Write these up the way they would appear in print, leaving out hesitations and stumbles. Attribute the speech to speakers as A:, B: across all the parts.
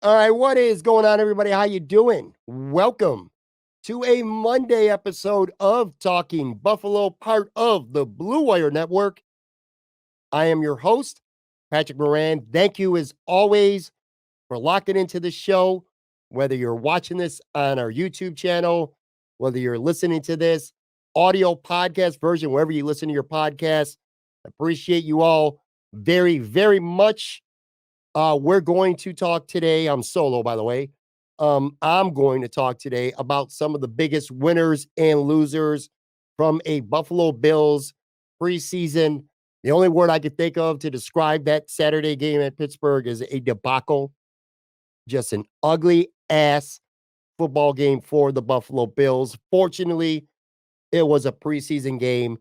A: All right, what is going on, everybody? How you doing? Welcome to a Monday episode of Talking Buffalo, part of the Blue Wire Network. I am your host, Patrick Moran. Thank you, as always, for locking into the show. Whether you're watching this on our YouTube channel, whether you're listening to this audio podcast version, wherever you listen to your podcast, appreciate you all very, very much. We're going to talk today. I'm solo, by the way. I'm going to talk today about some of the biggest winners and losers from a Buffalo Bills preseason. The only word I could think of to describe that Saturday game at Pittsburgh is a debacle. Just an ugly ass football game for the Buffalo Bills. Fortunately, it was a preseason game,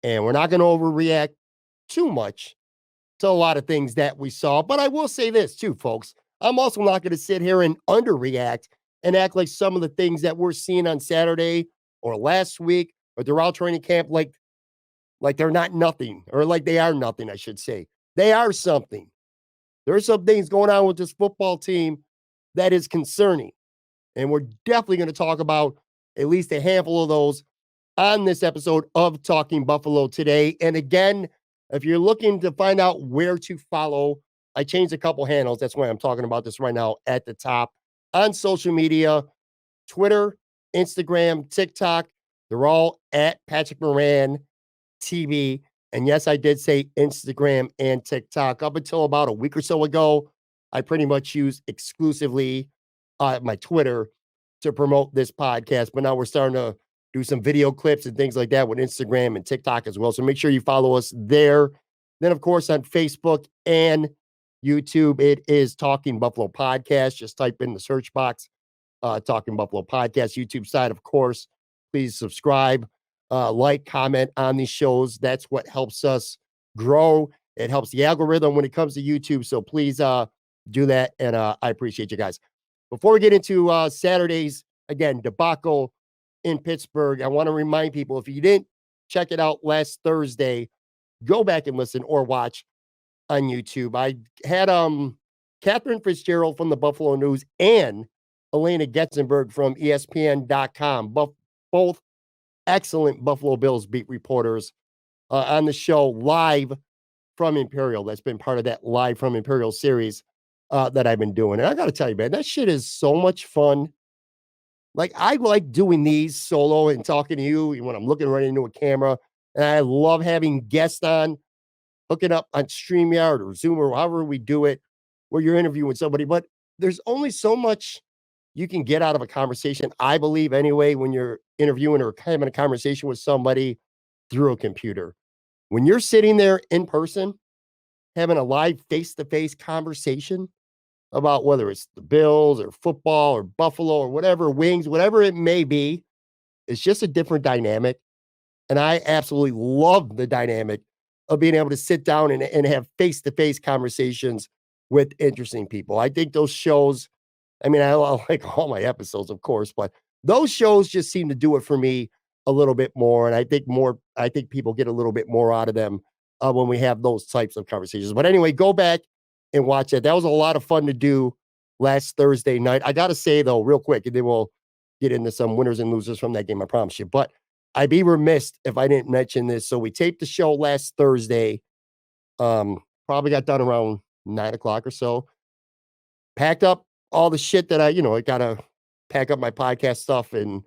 A: and we're not going to overreact too much to a lot of things that we saw. But I will say this too, folks. I'm also not going to sit here and underreact and act like some of the things that we're seeing on Saturday or last week or throughout training camp, like they're not nothing, or like they are nothing, I should say. They are something. There's some things going on with this football team that is concerning. And we're definitely going to talk about at least a handful of those on this episode of Talking Buffalo today. And again, if you're looking to find out where to follow, I changed a couple handles. That's why I'm talking about this right now at the top on social media, Twitter, Instagram, TikTok. They're all at Patrick Moran TV. And yes, I did say Instagram and TikTok. Up until about a week or so ago, I pretty much used exclusively my Twitter to promote this podcast. But now we're starting to do some video clips and things like that with Instagram and TikTok as well. So make sure you follow us there. Then, of course, on Facebook and YouTube, it is Talking Buffalo Podcast. Just type in the search box, Talking Buffalo Podcast. YouTube side, of course. Please subscribe, like, comment on these shows. That's what helps us grow. It helps the algorithm when it comes to YouTube. So please do that. And I appreciate you guys. Before we get into Saturday's, again, debacle in Pittsburgh, I want to remind people, if you didn't check it out last Thursday, go back and listen or watch on YouTube. I had Catherine Fitzgerald from the Buffalo News and Elena Getzenberg from ESPN.com, both excellent Buffalo Bills beat reporters on the show live from Imperial. That's been part of that live from Imperial series that I've been doing. And I got to tell you, man, that shit is so much fun. Like, I like doing these solo and talking to you when I'm looking right into a camera. And I love having guests on, hooking up on StreamYard or Zoom or however we do it, where you're interviewing somebody. But there's only so much you can get out of a conversation, I believe, anyway, when you're interviewing or having a conversation with somebody through a computer. When you're sitting there in person, having a live face-to-face conversation about whether it's the Bills or football or Buffalo or whatever, Wings, whatever it may be, it's just a different dynamic. And I absolutely love the dynamic of being able to sit down and have face-to-face conversations with interesting people. I think those shows, I mean, I like all my episodes, of course, but those shows just seem to do it for me a little bit more. And I think people get a little bit more out of them when we have those types of conversations. But anyway, go back and watch it. That was a lot of fun to do last Thursday night. I got to say, though, real quick, and then we'll get into some winners and losers from that game, I promise you. But I'd be remiss if I didn't mention this. So we taped the show last Thursday. Probably got done around 9 o'clock or so. Packed up all the shit that I gotta pack up my podcast stuff and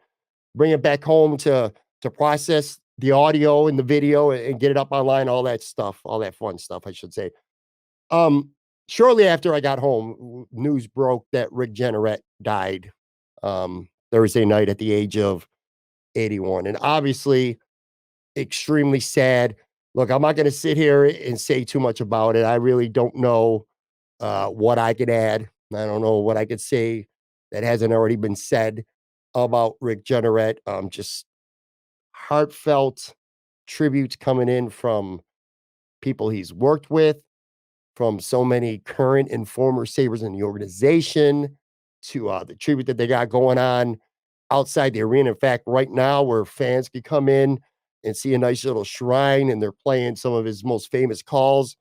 A: bring it back home to process the audio and the video and get it up online, all that stuff, all that fun stuff, I should say. Um, Shortly after I got home, news broke that Rick Jeanneret died Thursday night at the age of 81. And obviously, extremely sad. Look, I'm not going to sit here and say too much about it. I really don't know what I could add. I don't know what I could say that hasn't already been said about Rick Jeanneret. Just heartfelt tributes coming in from people he's worked with, from so many current and former Sabres in the organization, to the tribute that they got going on outside the arena. In fact, right now, where fans can come in and see a nice little shrine, and they're playing some of his most famous calls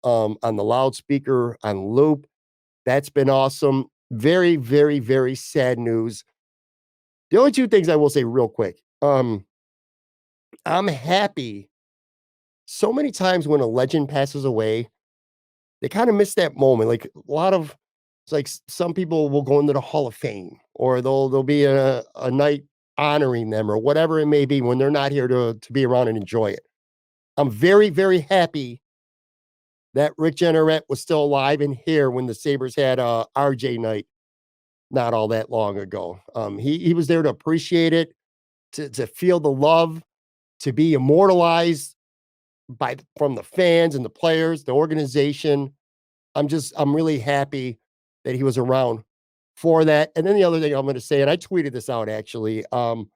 A: on the loudspeaker on loop. That's been awesome. Very, very, very sad news. The only two things I will say real quick. I'm happy. So many times when a legend passes away, they kind of miss that moment. Like a lot of it's like some people will go into the Hall of Fame or there'll be a night honoring them or whatever it may be when they're not here to be around and enjoy it. I'm very, very happy that Rick Jeanneret was still alive and here when the Sabres had RJ night not all that long ago. He was there to appreciate it, to feel the love, to be immortalized by from the fans and the players, the organization. I'm really happy that he was around for that. And then the other thing I'm going to say, and I tweeted this out actually, got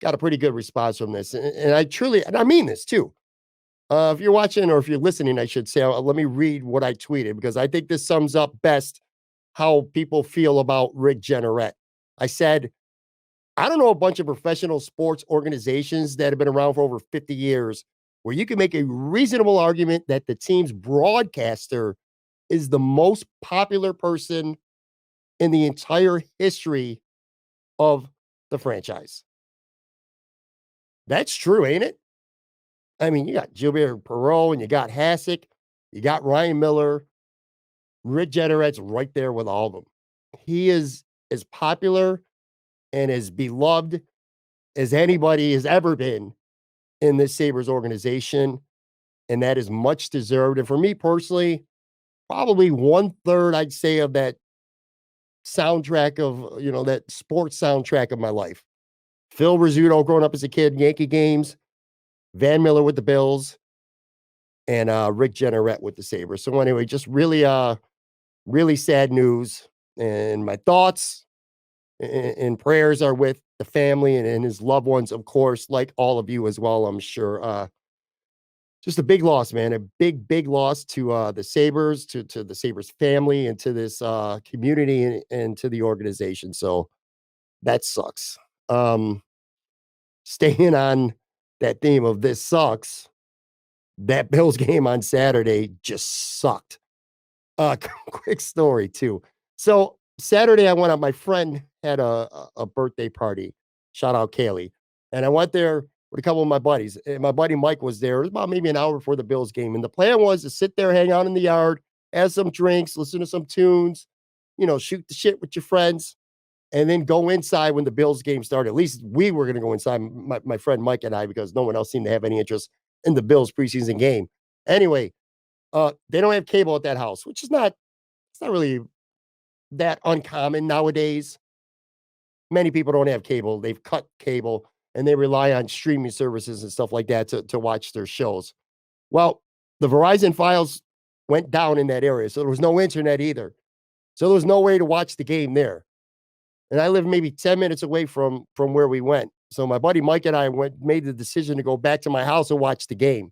A: a pretty good response from this, and I truly, and I mean this too. If you're watching or if you're listening, I should say, let me read what I tweeted because I think this sums up best how people feel about Rick Jeanneret. I said, I don't know a bunch of professional sports organizations that have been around for over 50 years where you can make a reasonable argument that the team's broadcaster is the most popular person in the entire history of the franchise. That's true, ain't it? I mean, you got Gilbert Perreault and you got Hasek, you got Ryan Miller. Rick Jeanneret's right there with all of them. He is as popular and as beloved as anybody has ever been in this Sabres organization, and that is much deserved. And for me personally, probably 1/3, I'd say, of that soundtrack of, that sports soundtrack of my life. Phil Rizzuto growing up as a kid, Yankee games, Van Miller with the Bills, and Rick Jeanneret with the Sabres. So anyway, just really, really sad news. And my thoughts and prayers are with the family and his loved ones, of course, like all of you as well, I'm sure. Just a big loss, man. A big, big loss to the Sabres, to the Sabres family, and to this community and to the organization. So that sucks. Staying on that theme of this sucks, that Bills game on Saturday just sucked. Quick story too. So Saturday, I went out. My friend had a birthday party. Shout out Kaylee, and I went there with a couple of my buddies. And my buddy Mike was there. It was about maybe an hour before the Bills game, and the plan was to sit there, hang out in the yard, have some drinks, listen to some tunes, shoot the shit with your friends, and then go inside when the Bills game started. At least we were going to go inside, my friend Mike and I, because no one else seemed to have any interest in the Bills preseason game. Anyway, they don't have cable at that house, which is not, it's not really that uncommon nowadays. Many people don't have cable. They've cut cable and they rely on streaming services and stuff like that to watch their shows. Well, the Verizon files went down in that area, so there was no internet either. So there was no way to watch the game there. And I live maybe 10 minutes away from where we went. So my buddy Mike and I made the decision to go back to my house and watch the game.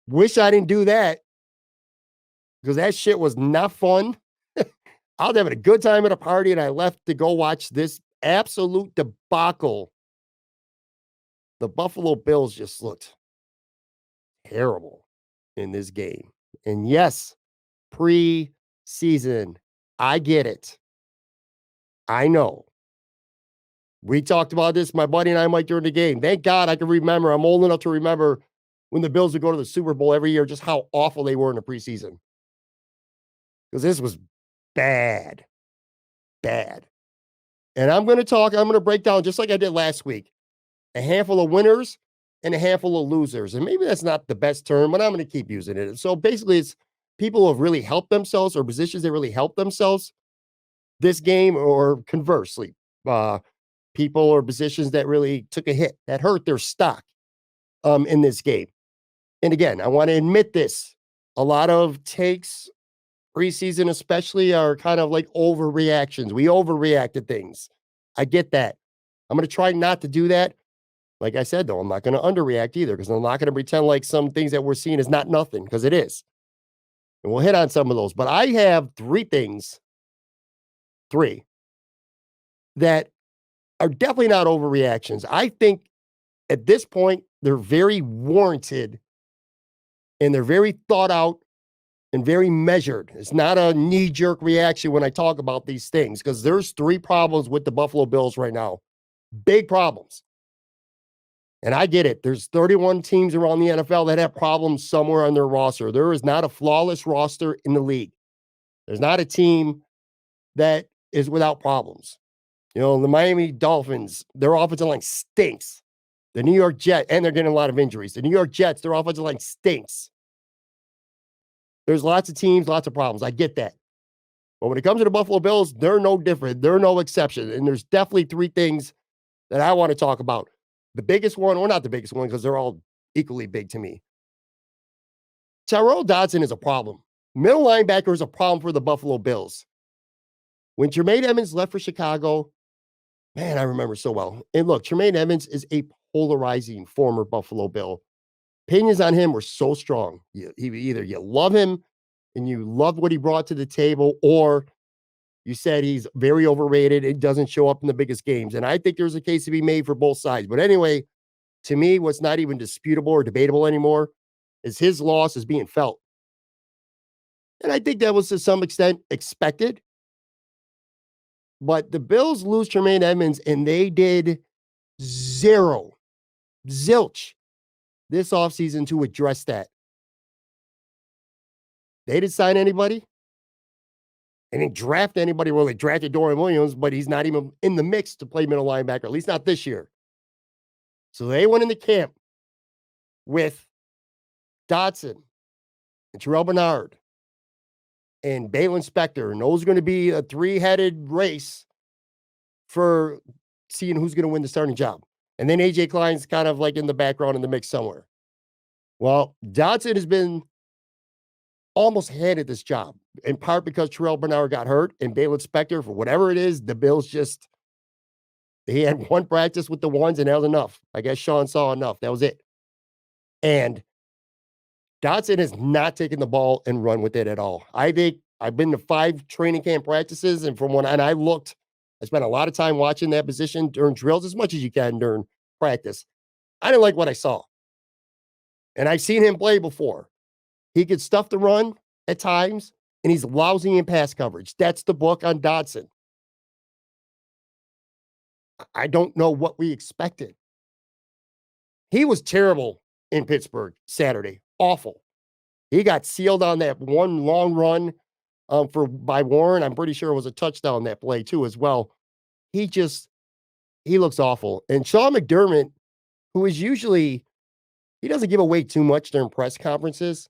A: Wish I didn't do that because that shit was not fun. I was having a good time at a party and I left to go watch this absolute debacle. The Buffalo Bills just looked terrible in this game. And yes, preseason. I get it. I know. We talked about this, my buddy and I, Mike, during the game. Thank God I can remember. I'm old enough to remember when the Bills would go to the Super Bowl every year, just how awful they were in the preseason. Because this was bad. Bad. And I'm going to break down, just like I did last week, a handful of winners and a handful of losers. And maybe that's not the best term, but I'm going to keep using it. So basically, it's people who have really helped themselves or positions that really helped themselves this game, or conversely, people or positions that really took a hit, that hurt their stock in this game. And again, I want to admit this. A lot of takes preseason especially are kind of like overreactions. We overreact to things. I get that. I'm going to try not to do that. Like I said, though, I'm not going to underreact either because I'm not going to pretend like some things that we're seeing is not nothing, because it is. And we'll hit on some of those. But I have three, that are definitely not overreactions. I think at this point, they're very warranted and they're very thought out and very measured. It's not a knee-jerk reaction when I talk about these things, because there's 3 problems with the Buffalo Bills right now. Big problems. And I get it. There's 31 teams around the NFL that have problems somewhere on their roster. There is not a flawless roster in the league. There's not a team that is without problems. You know, the Miami Dolphins, their offensive line stinks. The New York Jets, and they're getting a lot of injuries. The New York Jets, their offensive line stinks. There's lots of teams, lots of problems. I get that. But when it comes to the Buffalo Bills, they're no different. They're no exception. And there's definitely 3 things that I want to talk about. The biggest one, or not the biggest one, because they're all equally big to me. Tyrel Dodson is a problem. Middle linebacker is a problem for the Buffalo Bills. When Tremaine Edmonds left for Chicago, man, I remember so well. And look, Tremaine Edmonds is a polarizing former Buffalo Bill. Opinions on him were so strong. Either you love him and you love what he brought to the table, or you said he's very overrated. It doesn't show up in the biggest games. And I think there's a case to be made for both sides. But anyway, to me, what's not even disputable or debatable anymore is his loss is being felt. And I think that was to some extent expected. But the Bills lose Tremaine Edmonds, and they did zilch this offseason to address that. They didn't sign anybody. They didn't draft anybody. Well, they drafted Dorian Williams, but he's not even in the mix to play middle linebacker, at least not this year. So they went into camp with Dotson and Terrell Bernard and Balin Spector, and those are going to be a 3-headed race for seeing who's going to win the starting job. And then AJ Klein's kind of like in the background in the mix somewhere. Well, Dotson has been almost handed this job, in part because Terrell Bernard got hurt, and Balin Spector, for whatever it is, the Bills just, he had 1 practice with the ones, and that was enough. I guess Sean saw enough. That was it. And Dotson has not taken the ball and run with it at all. I think I've been to 5 training camp practices, and I spent a lot of time watching that position during drills, as much as you can during practice. I didn't like what I saw. And I've seen him play before. He could stuff the run at times, and he's lousy in pass coverage. That's the book on Dotson. I don't know what we expected. He was terrible in Pittsburgh Saturday. Awful. He got sealed on that one long run by Warren. I'm pretty sure it was a touchdown that play too as well. He looks awful. And Sean McDermott, who is usually, he doesn't give away too much during press conferences.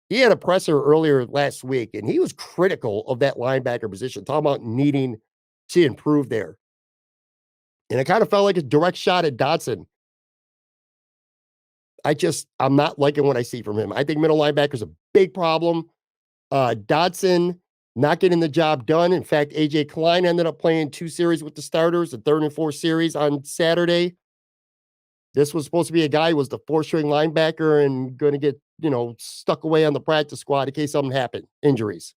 A: He had a presser earlier last week, and he was critical of that linebacker position, talking about needing to improve there. And it kind of felt like a direct shot at Dotson. I'm not liking what I see from him. I think middle linebacker is a big problem. Dotson not getting the job done. In fact, AJ Klein ended up playing 2 series with the starters, the 3rd and 4th series on Saturday. This was supposed to be a guy who was the 4th-string linebacker and going to get, stuck away on the practice squad in case something happened, injuries.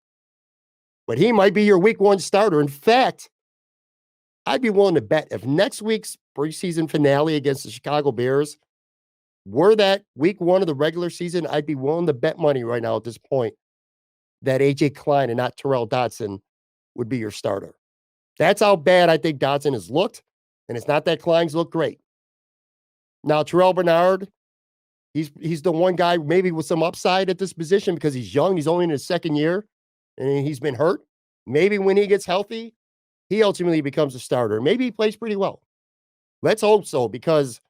A: But he might be your week 1 starter. In fact, I'd be willing to bet if next week's preseason finale against the Chicago Bears were that week 1 of the regular season, I'd be willing to bet money right now at this point that AJ Klein and not Terrell Dotson would be your starter. That's how bad I think Dotson has looked, and it's not that Klein's looked great. Now, Terrell Bernard, he's the one guy maybe with some upside at this position because he's young. He's only in his 2nd year, and he's been hurt. Maybe when he gets healthy, he ultimately becomes a starter. Maybe he plays pretty well. Let's hope so, because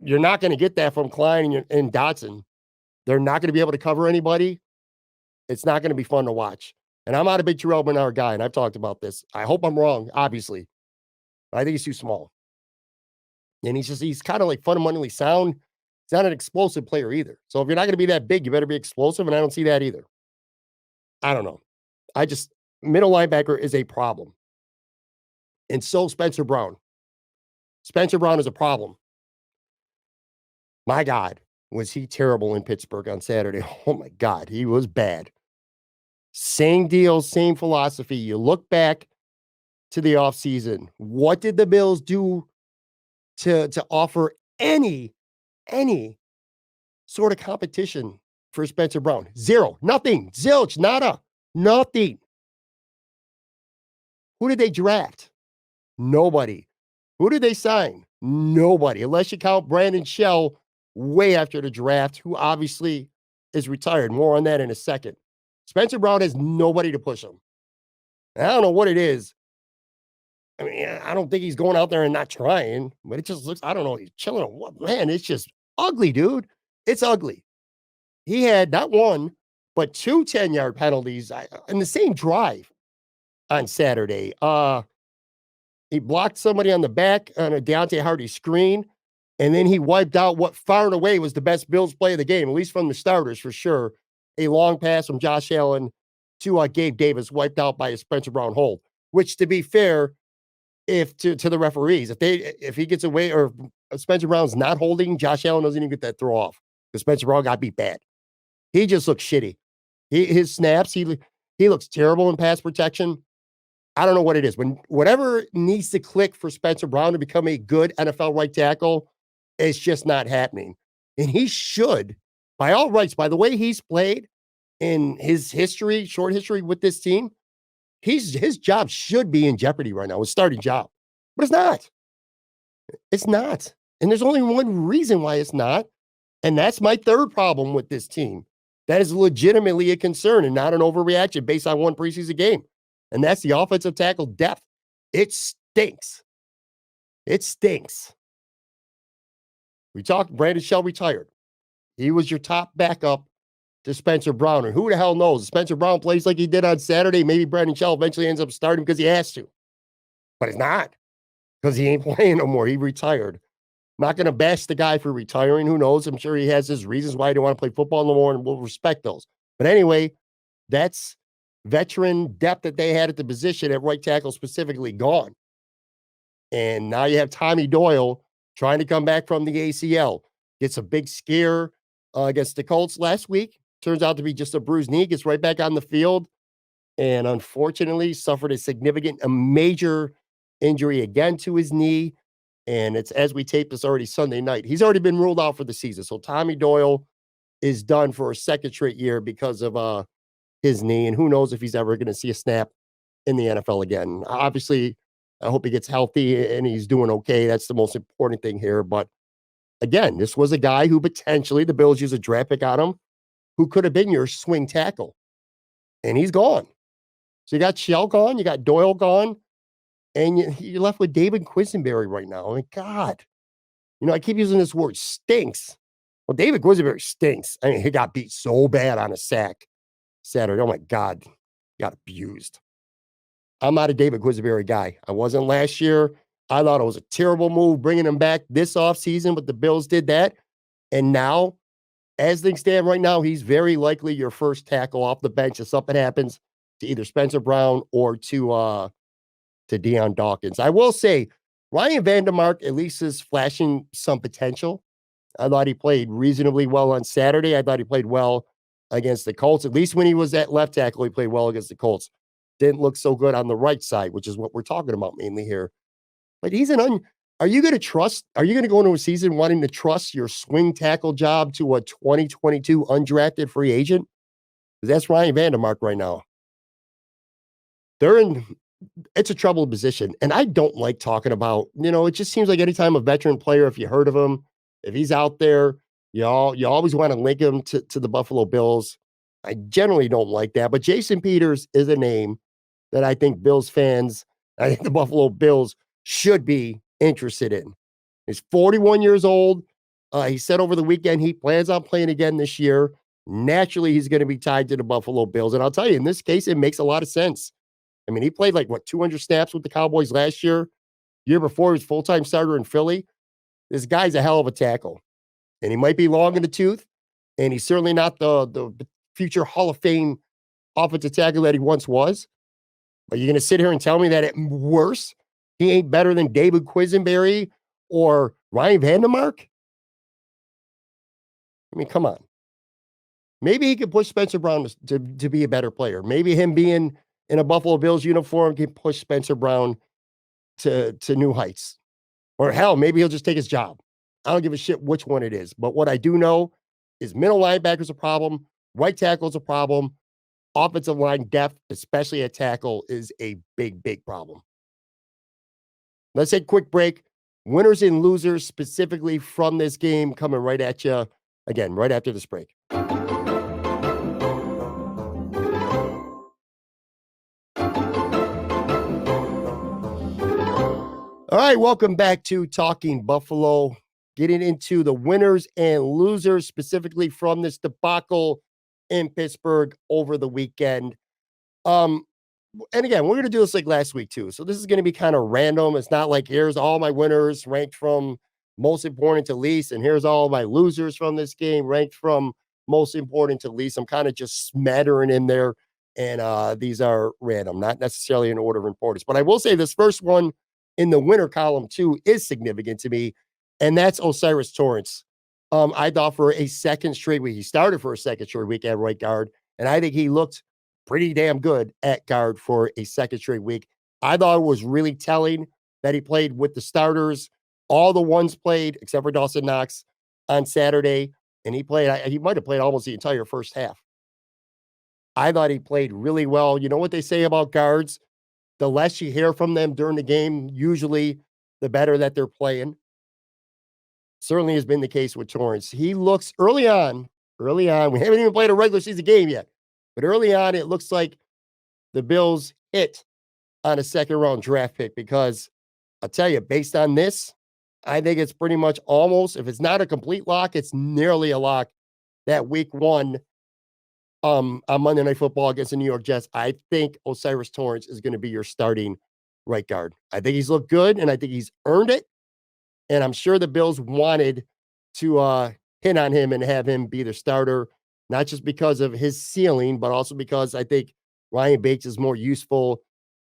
A: you're not going to get that from Klein and Dotson. They're not going to be able to cover anybody. It's not going to be fun to watch. And I'm not a big Terrell Bernard guy, and I've talked about this. I hope I'm wrong, obviously. But I think he's too small. And he's kind of like fundamentally sound. He's not an explosive player either. So if you're not going to be that big, you better be explosive, and I don't see that either. I don't know. Middle linebacker is a problem. And so Spencer Brown. Spencer Brown is a problem. My God, was he terrible in Pittsburgh on Saturday. Oh my God, he was bad. Same deal, same philosophy. You look back to the offseason. What did the Bills do to offer any sort of competition for Spencer Brown? Zero. Nothing. Zilch. Nada. Nothing. Who did they draft? Nobody. Who did they sign? Nobody. Unless you count Brandon Shell way after the draft, who obviously is retired. More on that in a second. Spencer Brown has nobody to push him. And I don't know what it is. I mean, I don't think he's going out there and not trying, but it just looks, I don't know, he's chilling on what, man, it's just ugly, dude. It's ugly. He had not one, but two 10-yard penalties in the same drive on Saturday. He blocked somebody on the back on a Deontay Hardy screen, and then he wiped out what far and away was the best Bills play of the game, at least from the starters for sure. A long pass from Josh Allen to Gabe Davis, wiped out by a Spencer Brown hold, which, to be fair, if to the referees, if he gets away or Spencer Brown's not holding, Josh Allen doesn't even get that throw off because Spencer Brown got beat bad. He just looks shitty. His snaps, he looks terrible in pass protection. I don't know what it is. When whatever needs to click for Spencer Brown to become a good NFL right tackle, it's just not happening. And he should, by all rights, by the way he's played in his history, short history with this team, his job should be in jeopardy right now, his starting job. But it's not. It's not. And there's only one reason why it's not. And that's my third problem with this team. That is legitimately a concern and not an overreaction based on one preseason game. And that's the offensive tackle depth. It stinks. It stinks. We talked, Brandon Shell retired. He was your top backup to Spencer Brown. And who the hell knows? If Spencer Brown plays like he did on Saturday, maybe Brandon Shell eventually ends up starting because he has to. But it's not because he ain't playing no more. He retired. Not going to bash the guy for retiring. Who knows? I'm sure he has his reasons why he didn't want to play football no more, and we'll respect those. But anyway, that's veteran depth that they had at the position at right tackle specifically gone. And now you have Tommy Doyle trying to come back from the ACL. Gets a big scare against the Colts last week. Turns out to be just a bruised knee. Gets right back on the field. And unfortunately suffered a major injury again to his knee. And it's, as we tape this, already Sunday night. He's already been ruled out for the season. So Tommy Doyle is done for a second straight year because of his knee. And who knows if he's ever going to see a snap in the NFL again. Obviously, I hope he gets healthy and he's doing okay. That's the most important thing here. But again, this was a guy who potentially the Bills use a draft pick on him who could have been your swing tackle. And he's gone. So you got Shell gone, you got Doyle gone, and you're left with David Quisenberry right now. I mean, God, I keep using this word, stinks. Well, David Quisenberry stinks. I mean, he got beat so bad on a sack Saturday. Oh my God, he got abused. I'm not a David Quisenberry guy. I wasn't last year. I thought it was a terrible move bringing him back this offseason, but the Bills did that. And now, as things stand right now, he's very likely your first tackle off the bench if something happens to either Spencer Brown or to Deion Dawkins. I will say, Ryan Vandermark at least is flashing some potential. I thought he played reasonably well on Saturday. I thought he played well against the Colts. At least when he was at left tackle, he played well against the Colts. Didn't look so good on the right side, which is what we're talking about mainly here. But he's are you going to go into a season wanting to trust your swing tackle job to a 2022 undrafted free agent? Because that's Ryan Vandermark right now. It's a troubled position. And I don't like talking about, it just seems like anytime a veteran player, if you heard of him, if he's out there, you always want to link him to the Buffalo Bills. I generally don't like that. But Jason Peters is a name that I think Bills fans, I think the Buffalo Bills should be interested in. He's 41 years old. He said over the weekend he plans on playing again this year. Naturally, he's going to be tied to the Buffalo Bills. And I'll tell you, in this case, it makes a lot of sense. I mean, he played 200 snaps with the Cowboys last year. Year before, he was full-time starter in Philly. This guy's a hell of a tackle. And he might be long in the tooth. And he's certainly not the future Hall of Fame offensive tackle that he once was. But you're going to sit here and tell me that at worst, he ain't better than David Quisenberry or Ryan Vandermark? I mean, come on. Maybe he could push Spencer Brown to be a better player. Maybe him being in a Buffalo Bills uniform can push Spencer Brown to new heights. Or hell, maybe he'll just take his job. I don't give a shit which one it is. But what I do know is middle linebackers a problem, right tackle is a problem, offensive line depth, especially at tackle, is a big, big problem. Let's take a quick break. Winners and losers specifically from this game coming right at you again, right after this break. All right, welcome back to Talking Buffalo. Getting into the winners and losers specifically from this debacle in Pittsburgh over the weekend. Um, and again, we're going to do this like last week too. So this is going to be kind of random. It's not like here's all my winners ranked from most important to least, and here's all my losers from this game ranked from most important to least. I'm kind of just smattering in there, and these are random, not necessarily in order of importance. But I will say this first one in the winner column too is significant to me, and that's O'Cyrus Torrence. I thought for a second straight week, he started for a second straight week at right guard, and I think he looked pretty damn good at guard for a second straight week. I thought it was really telling that he played with the starters. All the ones played except for Dawson Knox on Saturday, and he might have played almost the entire first half. I thought he played really well. You know what they say about guards? The less you hear from them during the game, usually the better that they're playing. Certainly has been the case with Torrance. He looks early on, we haven't even played a regular season game yet, but early on, it looks like the Bills hit on a second round draft pick because I'll tell you, based on this, I think it's pretty much almost, if it's not a complete lock, it's nearly a lock that week one on Monday Night Football against the New York Jets. I think O'Cyrus Torrence is going to be your starting right guard. I think he's looked good and I think he's earned it. And I'm sure the Bills wanted to hit on him and have him be the starter, not just because of his ceiling, but also because I think Ryan Bates is more useful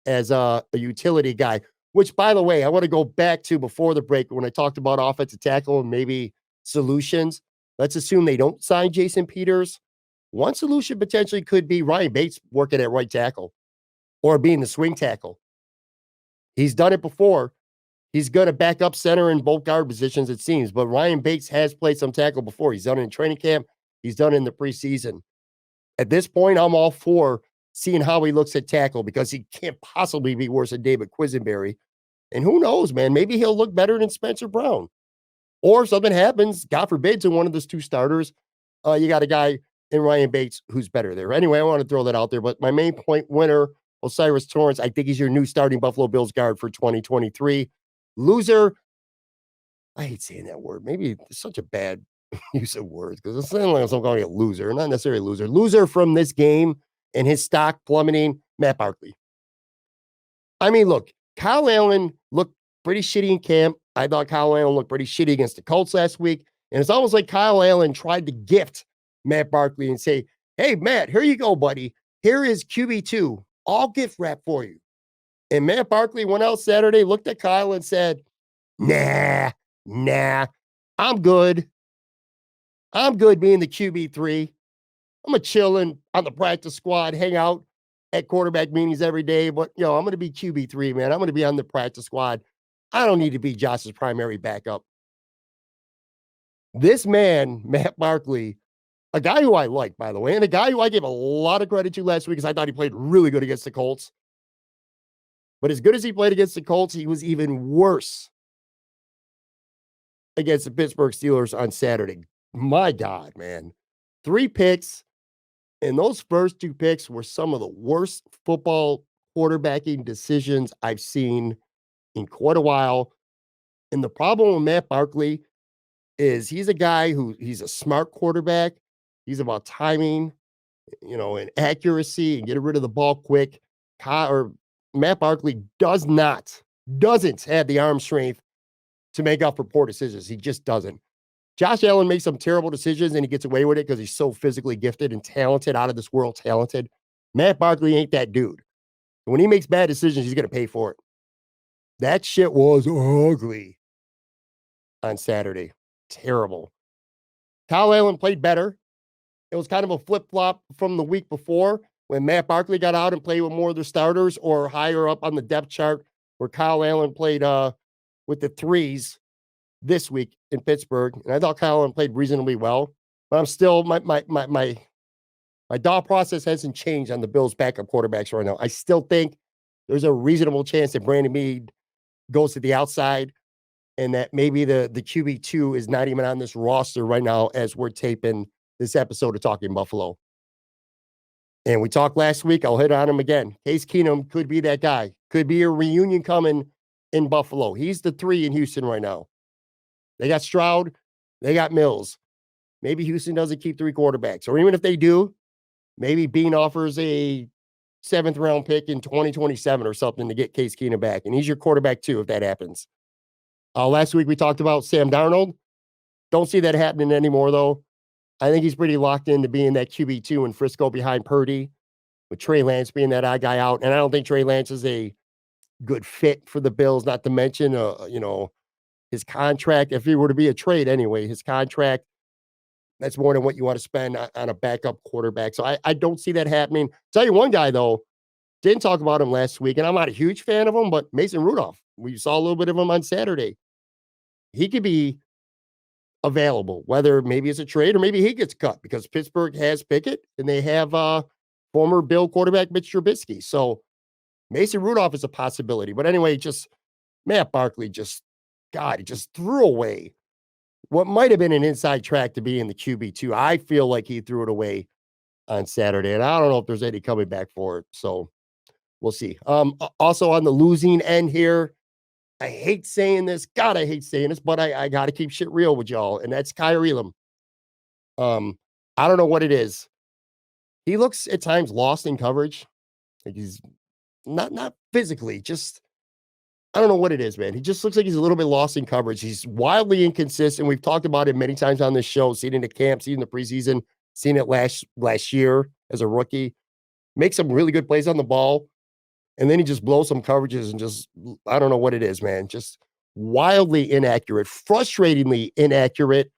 A: as a utility guy. Which, by the way, I want to go back to before the break when I talked about offensive tackle and maybe solutions. Let's assume they don't sign Jason Peters. One solution potentially could be Ryan Bates working at right tackle or being the swing tackle. He's done it before. He's going to back up center in both guard positions, it seems. But Ryan Bates has played some tackle before. He's done it in training camp. He's done it in the preseason. At this point, I'm all for seeing how he looks at tackle because he can't possibly be worse than David Quisenberry. And who knows, man? Maybe he'll look better than Spencer Brown. Or if something happens, God forbid, to one of those two starters, you got a guy in Ryan Bates who's better there. Anyway, I want to throw that out there. But my main point winner, O'Cyrus Torrence, I think he's your new starting Buffalo Bills guard for 2023. Loser, I hate saying that word. Maybe it's such a bad use of words because it's sounding like I'm calling it a loser, not necessarily a loser. Loser from this game and his stock plummeting, Matt Barkley. I mean, look, Kaair Elam looked pretty shitty in camp. I thought Kaair Elam looked pretty shitty against the Colts last week. And it's almost like Kaair Elam tried to gift Matt Barkley and say, hey, Matt, here you go, buddy. Here is QB2. All gift wrap for you. And Matt Barkley went out Saturday, looked at Kyle and said, nah, I'm good. I'm good being the QB3. I'm a chilling on the practice squad, hang out at quarterback meetings every day. But, I'm going to be QB3, man. I'm going to be on the practice squad. I don't need to be Josh's primary backup. This man, Matt Barkley, a guy who I like, by the way, and a guy who I gave a lot of credit to last week because I thought he played really good against the Colts. But as good as he played against the Colts, he was even worse against the Pittsburgh Steelers on Saturday. My God, man. 3 picks, and those first 2 picks were some of the worst football quarterbacking decisions I've seen in quite a while. And the problem with Matt Barkley is he's a guy he's a smart quarterback. He's about timing, and accuracy and getting rid of the ball quick. Matt Barkley doesn't have the arm strength to make up for poor decisions. He just doesn't. Josh Allen makes some terrible decisions and he gets away with it because he's so physically gifted and talented, out of this world talented. Matt Barkley ain't that dude. When he makes bad decisions, he's going to pay for it. That shit was ugly on Saturday. Terrible. Kyle Allen played better. It was kind of a flip-flop from the week before when Matt Barkley got out and played with more of the starters or higher up on the depth chart where Kyle Allen played with the threes this week in Pittsburgh. And I thought Kyle Allen played reasonably well. But I'm still my thought process hasn't changed on the Bills' backup quarterbacks right now. I still think there's a reasonable chance that Brandon Mead goes to the outside, and that maybe the QB2 is not even on this roster right now as we're taping this episode of Talking Buffalo. And we talked last week. I'll hit on him again. Case Keenum could be that guy. Could be a reunion coming in Buffalo. He's the 3 in Houston right now. They got Stroud. They got Mills. Maybe Houston doesn't keep 3 quarterbacks. Or even if they do, maybe Bean offers a 7th round pick in 2027 or something to get Case Keenum back. And he's your quarterback too if that happens. Last week we talked about Sam Darnold. Don't see that happening anymore, though. I think he's pretty locked into being that QB2 in Frisco behind Purdy, with Trey Lance being that odd guy out. And I don't think Trey Lance is a good fit for the Bills, not to mention, his contract. If he were to be a trade anyway, his contract, that's more than what you want to spend on a backup quarterback. So I don't see that happening. Tell you one guy, though, didn't talk about him last week, and I'm not a huge fan of him, but Mason Rudolph. We saw a little bit of him on Saturday. He could be available, whether maybe it's a trade or maybe he gets cut because Pittsburgh has Pickett and they have former Bill quarterback Mitch Trubisky. So Mason Rudolph is a possibility. But anyway, just Matt Barkley he just threw away what might have been an inside track to be in the QB2. I feel like he threw it away on Saturday, and I don't know if there's any coming back for it. So we'll see. Also on the losing end here, I hate saying this. God, I hate saying this, but I got to keep shit real with y'all, and that's Kaair Elam. I don't know what it is. He looks at times lost in coverage. Like he's not physically, just I don't know what it is, man. He just looks like he's a little bit lost in coverage. He's wildly inconsistent. We've talked about it many times on this show, seen it in the camp, seen it in the preseason, seen it last year as a rookie. Makes some really good plays on the ball. And then he just blows some coverages and just, I don't know what it is, man. Just wildly inaccurate, frustratingly inaccurate,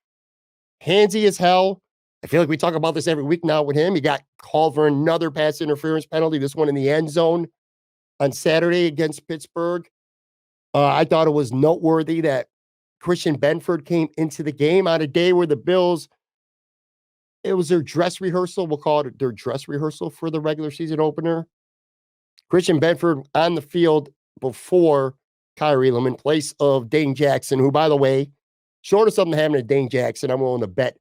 A: handsy as hell. I feel like we talk about this every week now with him. He got called for another pass interference penalty, this one in the end zone on Saturday against Pittsburgh. I thought it was noteworthy that Christian Benford came into the game on a day where the Bills, it was their dress rehearsal. We'll call it their dress rehearsal for the regular season opener. Christian Benford on the field before Kaair Elam in place of Dane Jackson, who, by the way, short of something happening to Dane Jackson, I'm willing to bet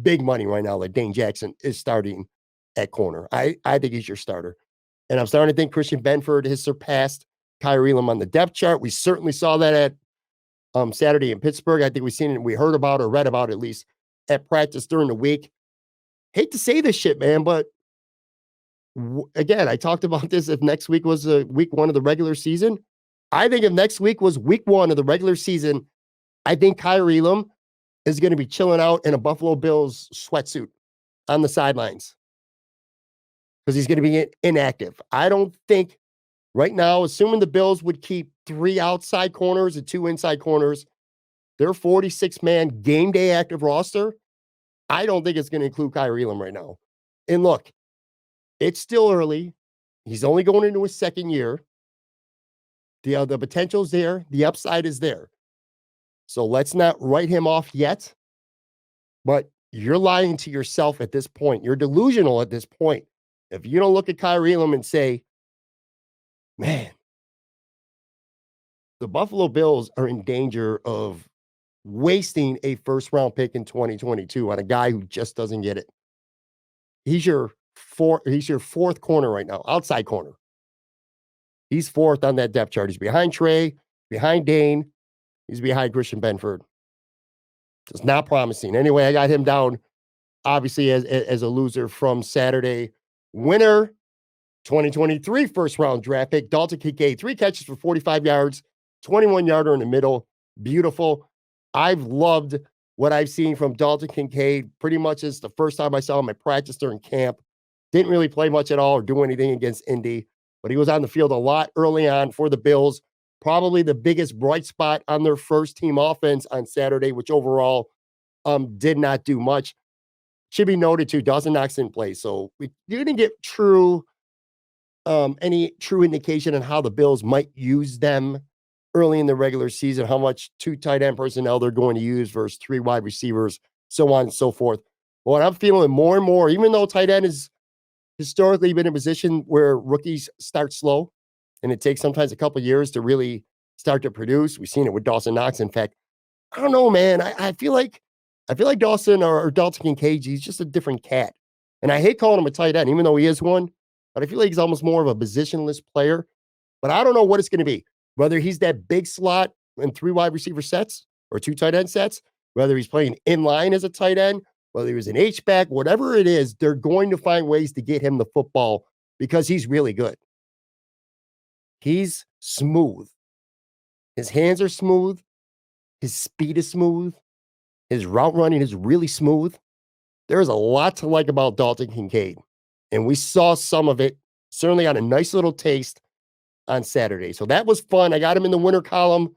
A: big money right now that Dane Jackson is starting at corner. I think he's your starter. And I'm starting to think Christian Benford has surpassed Kaair Elam on the depth chart. We certainly saw that at Saturday in Pittsburgh. I think we've seen it, we heard about or read about at least at practice during the week. Hate to say this shit, man, but again, I talked about this. If next week was week 1 of the regular season, I think if next week was week 1 of the regular season, I think Kaair Elam is going to be chilling out in a Buffalo Bills sweatsuit on the sidelines because he's going to be inactive. I don't think right now, assuming the Bills would keep 3 outside corners and 2 inside corners, their 46-man game day active roster, I don't think it's going to include Kaair Elam right now. And look, it's still early. He's only going into his 2nd year. The potential's there. The upside is there. So let's not write him off yet. But you're lying to yourself at this point. You're delusional at this point. If you don't look at Kaair Elam and say, man, the Buffalo Bills are in danger of wasting a 1st-round pick in 2022 on a guy who just doesn't get it. He's your 4th corner right now, outside corner. He's 4th on that depth chart. He's behind Trey, behind Dane. He's behind Christian Benford. It's not promising. Anyway, I got him down, obviously, as a loser from Saturday. Winner, 2023 1st-round draft pick, Dalton Kincaid. 3 catches for 45 yards, 21-yarder in the middle. Beautiful. I've loved what I've seen from Dalton Kincaid pretty much as the first time I saw him at practice during camp. Didn't really play much at all or do anything against Indy, but he was on the field a lot early on for the Bills. Probably the biggest bright spot on their first-team offense on Saturday, which overall did not do much. Should be noted, too, Dawson Knox didn't play, so we didn't get any true indication on how the Bills might use them early in the regular season, how much 2 tight end personnel they're going to use versus 3 wide receivers, so on and so forth. Well, I'm feeling more and more, even though tight end has historically been a position where rookies start slow and it takes sometimes a couple years to really start to produce. We've seen it with Dawson Knox. In fact, I don't know, man. I feel like Dawson or Dalton Kincaid, he's just a different cat. And I hate calling him a tight end, even though he is one. But I feel like he's almost more of a positionless player. But I don't know what it's going to be. Whether he's that big slot and three wide receiver sets or two tight end sets, whether he's playing in line as a tight end, whether he was an H-back, whatever it is, they're going to find ways to get him the football because he's really good. He's smooth. His hands are smooth. His speed is smooth. His route running is really smooth. There's a lot to like about Dalton Kincaid. And we saw some of it, certainly got a nice little taste on Saturday. So that was fun. I got him in the winner column.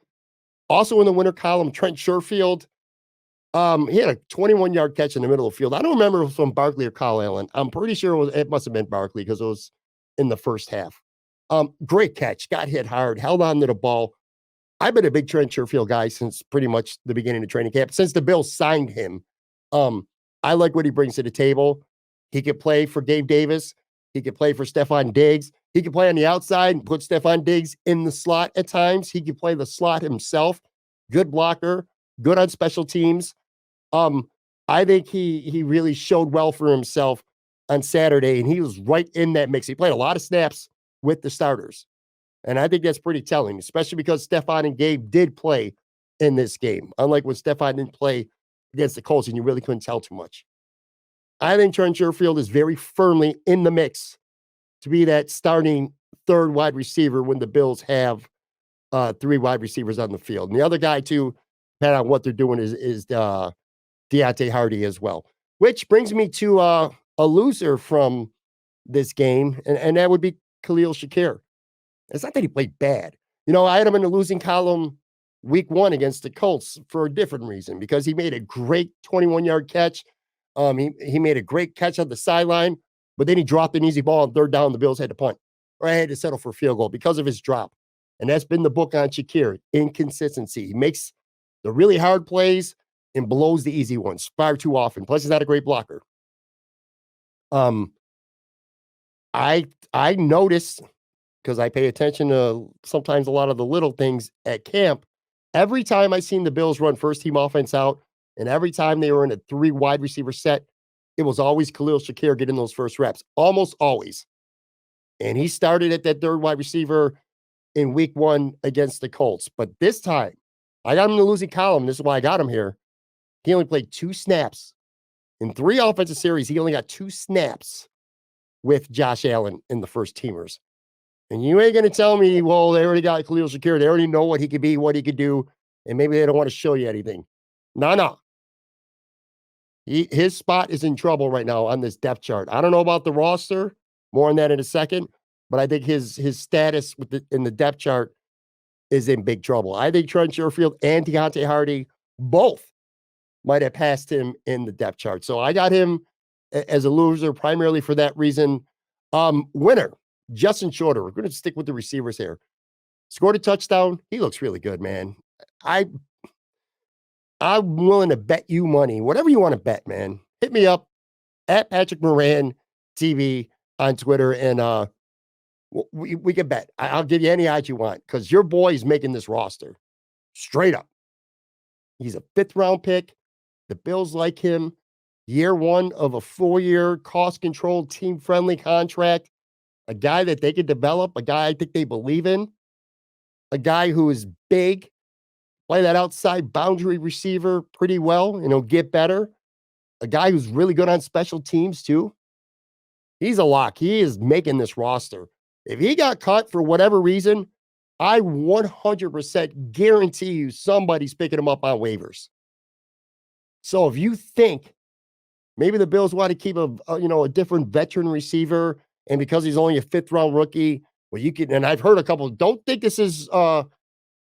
A: Also in the winner column, Trent Sherfield. He had a 21-yard catch in the middle of the field. I don't remember if it was from Barkley or Kaair Elam. I'm pretty sure it must have been Barkley because it was in the first half. Great catch. Got hit hard. Held on to the ball. I've been a big Trent Sherfield guy since pretty much the beginning of training camp. Since the Bills signed him, I like what he brings to the table. He could play for Gabe Davis. He could play for Stephon Diggs. He could play on the outside and put Stephon Diggs in the slot at times. He could play the slot himself. Good blocker. Good on special teams. I think he really showed well for himself on Saturday, and he was right in that mix. He played a lot of snaps with the starters. And I think that's pretty telling, especially because Stephon and Gabe did play in this game. Unlike when Stephon didn't play against the Colts and you really couldn't tell too much. I think Trent Sherfield is very firmly in the mix to be that starting third wide receiver when the Bills have three wide receivers on the field. And the other guy, too, depending on what they're doing, is Deontay Hardy as well. Which brings me to a loser from this game, and that would be Khalil Shakir. It's not that he played bad. I had him in the losing column week 1 against the Colts for a different reason, because he made a great 21-yard catch. He made a great catch on the sideline, but then he dropped an easy ball on third down. The Bills had to punt, or I had to settle for a field goal because of his drop. And that's been the book on Shakir, inconsistency. He makes the really hard plays and blows the easy ones far too often. Plus, he's not a great blocker. I noticed, because I pay attention to sometimes a lot of the little things at camp. Every time I seen the Bills run first team offense out, and every time they were in a 3 wide receiver set, it was always Khalil Shakir getting those first reps, almost always. And he started at that third wide receiver in week 1 against the Colts. But this time, I got him in the losing column. This is why I got him here. He only played 2 snaps. In 3 offensive series, he only got 2 snaps with Josh Allen in the first teamers. And you ain't going to tell me, well, they already got Khalil Shakir. They already know what he could be, what he could do, and maybe they don't want to show you anything. No. His spot is in trouble right now on this depth chart. I don't know about the roster. More on that in a second. But I think his status in the depth chart is in big trouble. I think Trent Sherfield and Deontay Hardy both might have passed him in the depth chart. So I got him as a loser primarily for that reason. Winner, Justin Shorter. We're going to stick with the receivers here. Scored a touchdown. He looks really good, man. I'm willing to bet you money. Whatever you want to bet, man. Hit me up at Patrick Moran TV on Twitter, and we can bet. I'll give you any odds you want, because your boy is making this roster. Straight up. He's a 5th round pick. The Bills like him. Year 1 of a 4-year cost-controlled, team-friendly contract. A guy that they could develop. A guy I think they believe in. A guy who is big. Play that outside boundary receiver pretty well, and he'll get better. A guy who's really good on special teams, too. He's a lock. He is making this roster. If he got cut for whatever reason, I 100% guarantee you somebody's picking him up on waivers. So if you think maybe the Bills want to keep a different veteran receiver, and because he's only a 5th round rookie, well, you can, and I've heard a couple, don't think this is out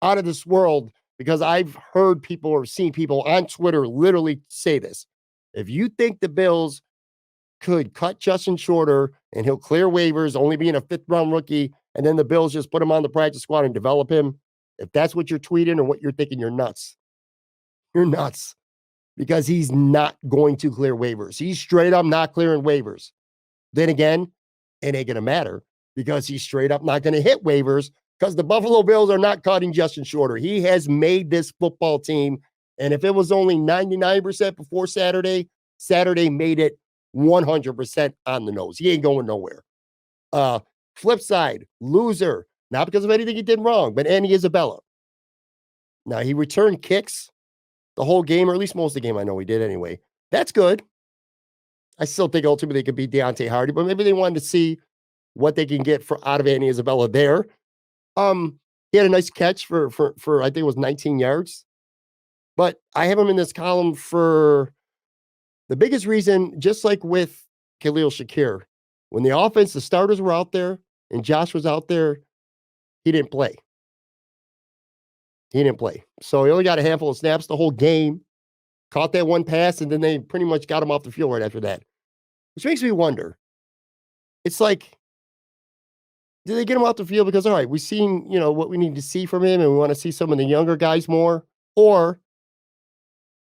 A: of this world, because I've heard people or seen people on Twitter literally say this. If you think the Bills could cut Justin Shorter and he'll clear waivers, only being a 5th round rookie, and then the Bills just put him on the practice squad and develop him, if that's what you're tweeting or what you're thinking, you're nuts. You're nuts. because he's not going to clear waivers. He's straight up not clearing waivers. Then again, it ain't going to matter because he's straight up not going to hit waivers because the Buffalo Bills are not cutting Justin Shorter. He has made this football team. And if it was only 99% before Saturday, Saturday made it 100% on the nose. He ain't going nowhere. Flip side, loser, not because of anything he did wrong, but Andy Isabella. Now, he returned kicks the whole game, or at least most of the game. I know he did anyway. That's good. I still think ultimately they could beat Deontay Hardy, but maybe they wanted to see what they can get out of Andy Isabella there. He had a nice catch for I think it was 19 yards. But I have him in this column for the biggest reason, just like with Khalil Shakir, when the offense, the starters were out there and Josh was out there, he didn't play. He didn't play. So he only got a handful of snaps the whole game, caught that one pass, and then they pretty much got him off the field right after that. Which makes me wonder. It's like, did they get him off the field because, all right, we've seen, what we need to see from him and we want to see some of the younger guys more? Or,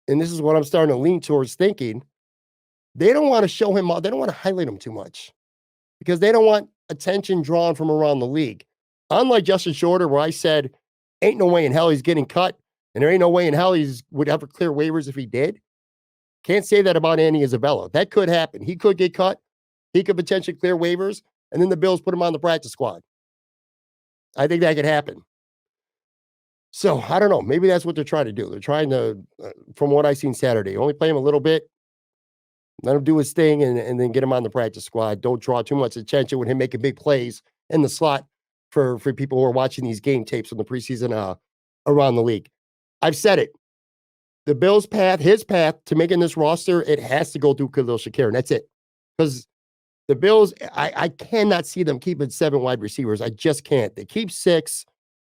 A: and this is what I'm starting to lean towards thinking, they don't want to show him, they don't want to highlight him too much because they don't want attention drawn from around the league. Unlike Justin Shorter, where I said, ain't no way in hell he's getting cut, and there ain't no way in hell he would ever clear waivers if he did. Can't say that about Andy Isabella. That could happen. He could get cut. He could potentially clear waivers, and then the Bills put him on the practice squad. I think that could happen. So, I don't know. Maybe that's what they're trying to do. They're trying to, from what I've seen Saturday, only play him a little bit, let him do his thing, and then get him on the practice squad. Don't draw too much attention with him making big plays in the slot for people who are watching these game tapes from the preseason around the league. I've said it. The Bills' path, his path to making this roster, it has to go through Khalil Shakir, and that's it. Because the Bills, I cannot see them keeping 7 wide receivers. I just can't. They keep 6,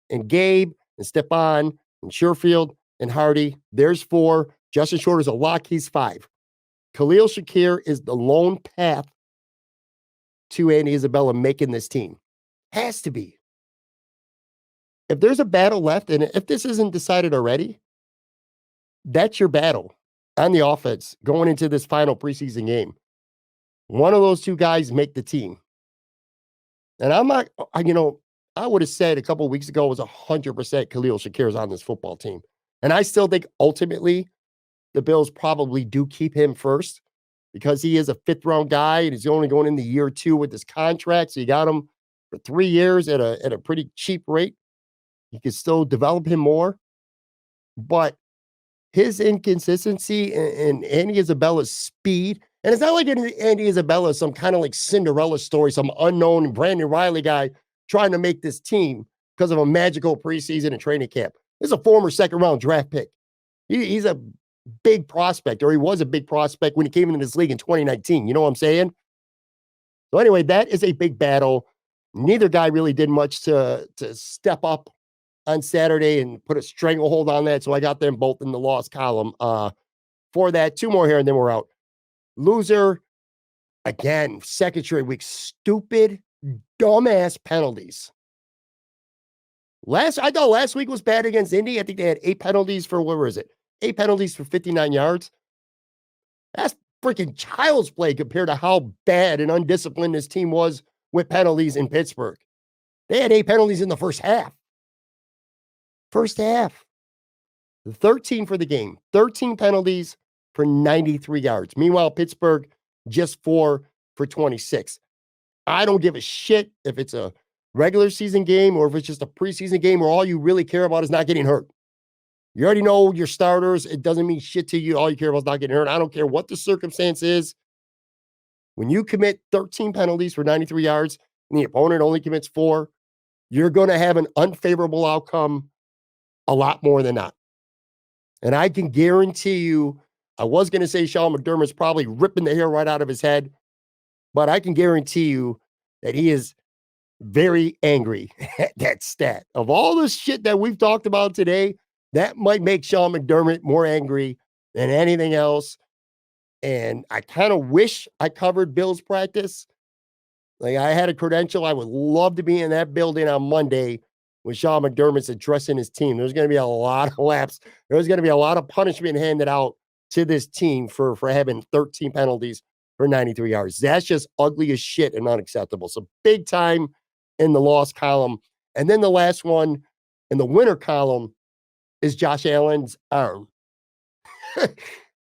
A: and Gabe, and Stephon, and Sherfield, and Hardy. There's 4. Justin Shorter's a lock. He's 5. Khalil Shakir is the lone path to Andy Isabella making this team. Has to be. If there's a battle left, and if this isn't decided already, that's your battle on the offense going into this final preseason game. One of those two guys make the team. And I'm not, I would have said a couple of weeks ago it was 100% Khalil Shakir is on this football team. And I still think ultimately the Bills probably do keep him first because he is a 5th-round guy and he's only going into year 2 with this contract. So you got him for 3 years at a pretty cheap rate. You can still develop him more. But his inconsistency and Andy Isabella's speed, and it's not like Andy Isabella is some kind of like Cinderella story, some unknown Brandon Riley guy trying to make this team because of a magical preseason and training camp. This is a former 2nd-round draft pick. He's a big prospect, or he was a big prospect when he came into this league in 2019. You know what I'm saying? So anyway, that is a big battle. Neither guy really did much to step up on Saturday and put a stranglehold on that. So I got them both in the loss column for that. 2 more here and then we're out. Loser, again, 2nd straight week. Stupid, dumbass penalties. I thought last week was bad against Indy. I think they had 8 penalties for, 8 penalties for 59 yards. That's freaking child's play compared to how bad and undisciplined this team was with penalties in Pittsburgh. They had 8 penalties in the first half. 13 for the game. 13 penalties for 93 yards. Meanwhile, Pittsburgh just 4 for 26. I don't give a shit if it's a regular season game or if it's just a preseason game where all you really care about is not getting hurt. You already know your starters. It doesn't mean shit to you. All you care about is not getting hurt. I don't care what the circumstance is. When you commit 13 penalties for 93 yards and the opponent only commits 4, you're going to have an unfavorable outcome a lot more than not. And I can guarantee you, I was going to say Sean McDermott's probably ripping the hair right out of his head, but I can guarantee you that he is very angry at that stat. Of all the shit that we've talked about today, that might make Sean McDermott more angry than anything else. And I kind of wish I covered Bill's practice. Like, I had a credential. I would love to be in that building on Monday when Sean McDermott's addressing his team. There's going to be a lot of laps. There's going to be a lot of punishment handed out to this team for having 13 penalties for 93 yards. That's just ugly as shit and unacceptable. So big time in the loss column. And then the last one in the winner column is Josh Allen's arm.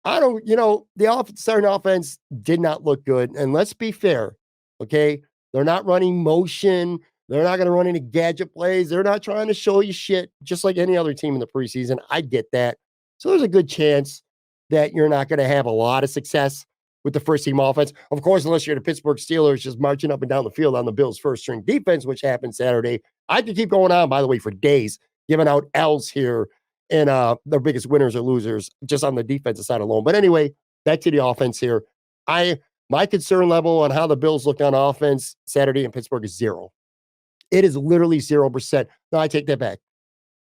A: I don't, the starting offense did not look good. And let's be fair, okay? They're not running motion. They're not going to run any gadget plays. They're not trying to show you shit, just like any other team in the preseason. I get that. So there's a good chance that you're not going to have a lot of success with the first team offense. Of course, unless you're the Pittsburgh Steelers just marching up and down the field on the Bills' first string defense, which happened Saturday. I could keep going on, by the way, for days, giving out L's here and their biggest winners or losers just on the defensive side alone. But anyway, back to the offense here. My concern level on how the Bills looked on offense Saturday in Pittsburgh is 0. It is literally 0%. No, I take that back.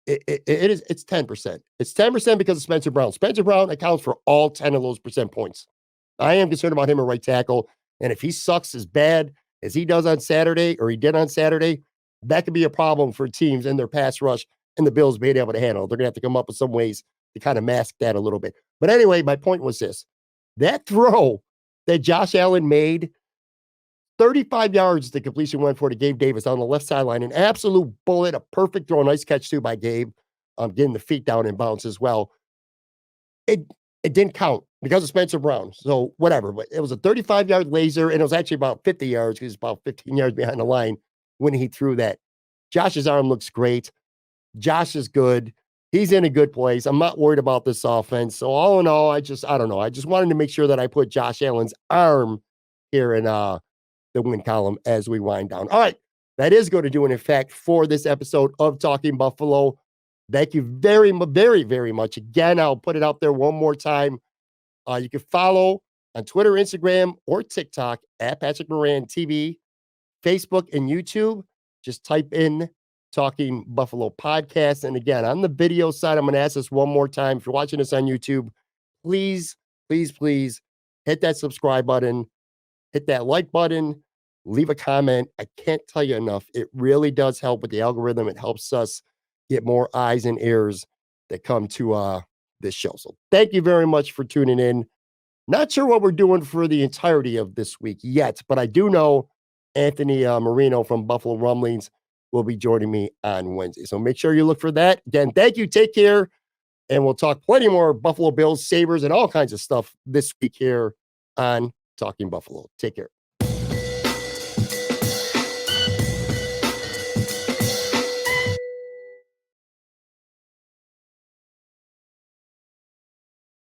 A: It's 10%. It's 10% because of Spencer Brown. Spencer Brown accounts for all 10 of those percent points. I am concerned about him at right tackle. And if he sucks as bad as he does on Saturday, or he did on Saturday, that could be a problem for teams in their pass rush and the Bills being able to handle. They're going to have to come up with some ways to kind of mask that a little bit. But anyway, my point was this. That throw that Josh Allen made, 35 yards the completion went for to Gabe Davis on the left sideline. An absolute bullet, a perfect throw. Nice catch, too, by Gabe. Getting the feet down in bounds as well. It didn't count because of Spencer Brown. So whatever. But it was a 35-yard laser, and it was actually about 50 yards because he's about 15 yards behind the line when he threw that. Josh's arm looks great. Josh is good. He's in a good place. I'm not worried about this offense. So all in all, I don't know. I just wanted to make sure that I put Josh Allen's arm here in the win column as we wind down. All right. That is going to do it, in fact, for this episode of Talking Buffalo. Thank you very, very, very much. Again, I'll put it out there one more time. You can follow on Twitter, Instagram, or TikTok at Patrick Moran TV, Facebook, and YouTube. Just type in Talking Buffalo Podcast. And again, on the video side, I'm going to ask this one more time. If you're watching this on YouTube, please, please, please hit that subscribe button, hit that like button, leave a comment. I can't tell you enough. It really does help with the algorithm. It helps us get more eyes and ears that come to this show. So thank you very much for tuning in. Not sure what we're doing for the entirety of this week yet, but I do know Anthony Marino from Buffalo Rumblings will be joining me on Wednesday. So make sure you look for that. Again, thank you. Take care. And we'll talk plenty more Buffalo Bills, Sabres, and all kinds of stuff this week here on Talking Buffalo. Take care.